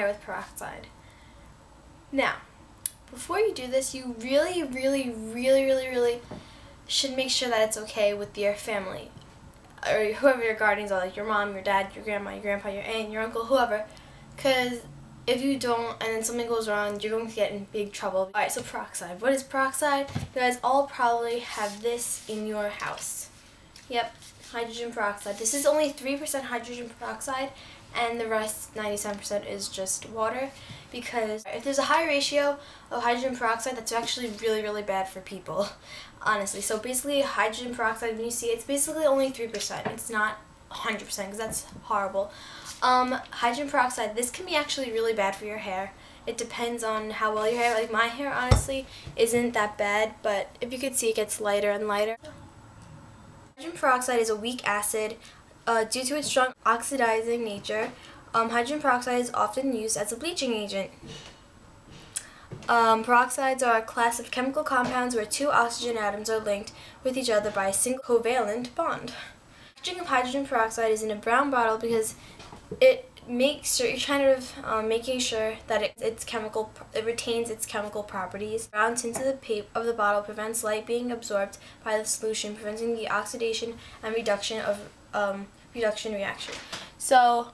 hair with peroxide. Now, before you do this, you really should make sure that it's okay with your family, or whoever your guardians are, like your mom, your dad, your grandma, your grandpa, your aunt, your uncle, whoever, because if you don't and then something goes wrong, you're going to get in big trouble. Alright, so peroxide. What is peroxide? You guys all probably have this in your house. Yep, hydrogen peroxide. This is only 3% hydrogen peroxide, and the rest, 97%, is just water, because if there's a high ratio of hydrogen peroxide, that's actually really bad for people, honestly. So basically, hydrogen peroxide, when you see it, it's basically only 3%. It's not 100%, because that's horrible. Hydrogen peroxide, this can be actually really bad for your hair. It depends on how well your hair, like my hair honestly isn't that bad, but if you could see, it gets lighter and lighter. Hydrogen peroxide is a weak acid. Due to its strong oxidizing nature, hydrogen peroxide is often used as a bleaching agent. Peroxides are a class of chemical compounds where two oxygen atoms are linked with each other by a single covalent bond. Packaging of hydrogen peroxide is in a brown bottle because it makes sure you're kind of making sure that it retains its chemical properties. Brown tint of the bottle prevents light being absorbed by the solution, preventing the oxidation and reduction reaction. So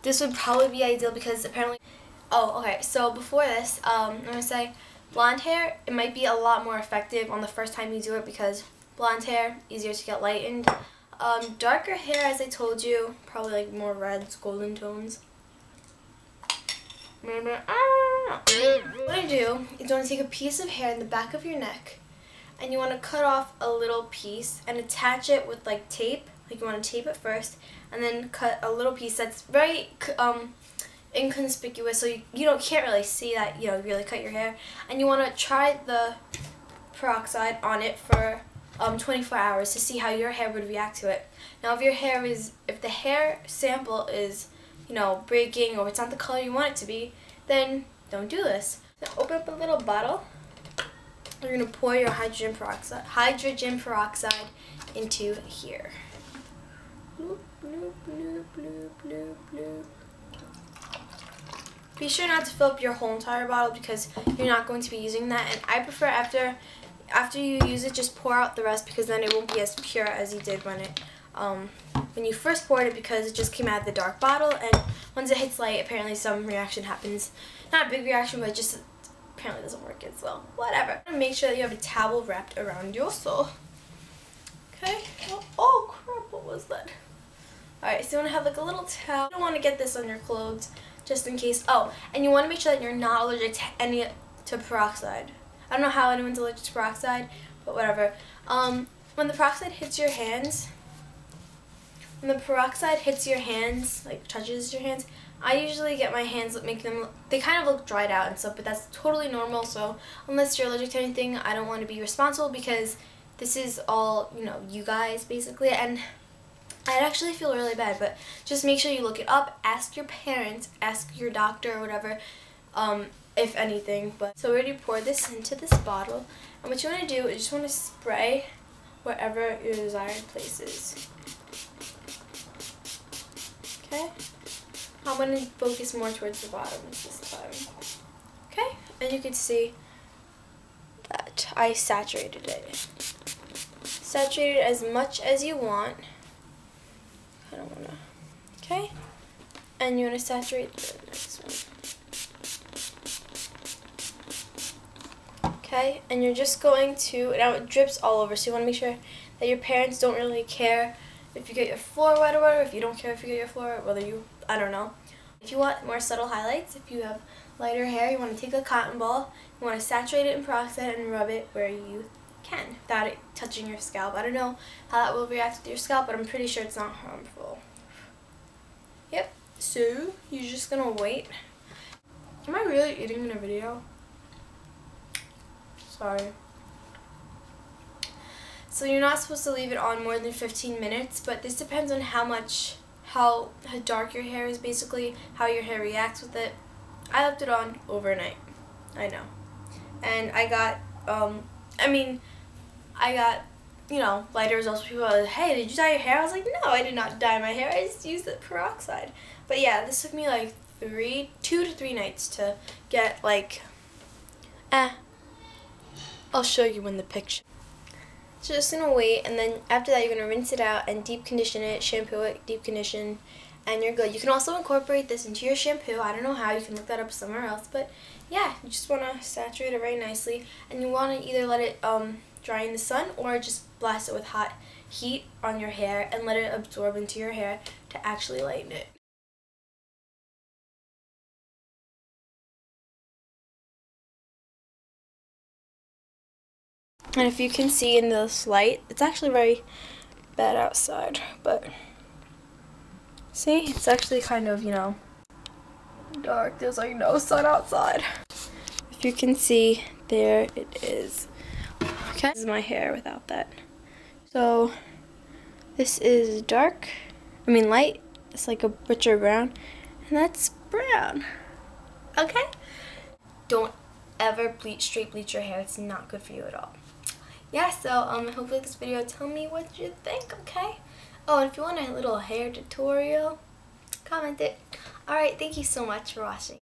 this would probably be ideal because apparently. Oh, okay. So before this, I'm gonna say blonde hair. It might be a lot more effective on the first time you do it because blonde hair easier to get lightened. Darker hair, as I told you, probably like more reds, golden tones. What you want to do is you want to take a piece of hair in the back of your neck and you want to cut off a little piece and attach it with like tape. Like you want to tape it first and then cut a little piece that's very inconspicuous, so you can't really see that you really cut your hair. And you want to try the peroxide on it for 24 hours to see how your hair would react to it. Now if the hair sample is breaking or it's not the color you want it to be, then don't do this. So open up a little bottle. You're going to pour your hydrogen peroxide into here. Bloop, bloop, bloop, bloop, bloop, bloop. Be sure not to fill up your whole entire bottle because you're not going to be using that, and I prefer after you use it, just pour out the rest because then it won't be as pure as you did when you first poured it, because it just came out of the dark bottle, and once it hits light, apparently some reaction happens. Not a big reaction, but just apparently doesn't work as well. Whatever. Make sure that you have a towel wrapped around your soul. Okay? Oh crap, what was that? Alright, so you want to have like a little towel. You don't want to get this on your clothes, just in case. Oh, and you want to make sure that you're not allergic to peroxide. I don't know how anyone's allergic to peroxide, but whatever. When the peroxide hits your hands, like touches your hands, I usually get my hands, they kind of look dried out and stuff, but that's totally normal. So unless you're allergic to anything, I don't want to be responsible because this is all, you guys basically, and I'd actually feel really bad, but just make sure you look it up, ask your parents, ask your doctor or whatever, if anything. But so we already poured this into this bottle, and what you want to do is you just want to spray wherever your desired places. Okay? I'm going to focus more towards the bottom this time. Okay? And you can see that I saturated it. Saturate it as much as you want. I don't want to. Okay? And you want to saturate the next one. Okay? And you're just going to, now it drips all over, so you want to make sure that your parents don't really care if you get your floor wet or whatever. If you don't care if you get your floor, whether I don't know. If you want more subtle highlights, if you have lighter hair, you want to take a cotton ball, you want to saturate it in peroxide and rub it where you can without it touching your scalp. I don't know how that will react with your scalp, but I'm pretty sure it's not harmful. Yep, so you're just gonna wait. Am I really eating in a video? Sorry. So you're not supposed to leave it on more than 15 minutes, but this depends on how dark your hair is, basically, how your hair reacts with it. I left it on overnight. I know. And I got, lighter results. People are like, hey, did you dye your hair? I was like, no, I did not dye my hair. I just used the peroxide. But yeah, this took me like 2 to 3 nights to get like, I'll show you in the picture. So just gonna wait, and then after that you're gonna rinse it out and deep condition it, shampoo it, deep condition, and you're good. You can also incorporate this into your shampoo. I don't know how, you can look that up somewhere else, but yeah, you just wanna saturate it very nicely, and you wanna either let it dry in the sun or just blast it with hot heat on your hair and let it absorb into your hair to actually lighten it. And if you can see in this light, it's actually very bad outside, but see, it's actually kind of, you know, dark. There's like no sun outside. If you can see, there it is. Okay, this is my hair without that. So this is dark, light. It's like a richer brown, and that's brown. Okay? Don't ever straight bleach your hair. It's not good for you at all. Yeah, so hopefully this video, tell me what you think, okay? Oh, and if you want a little hair tutorial, comment it. Alright, thank you so much for watching.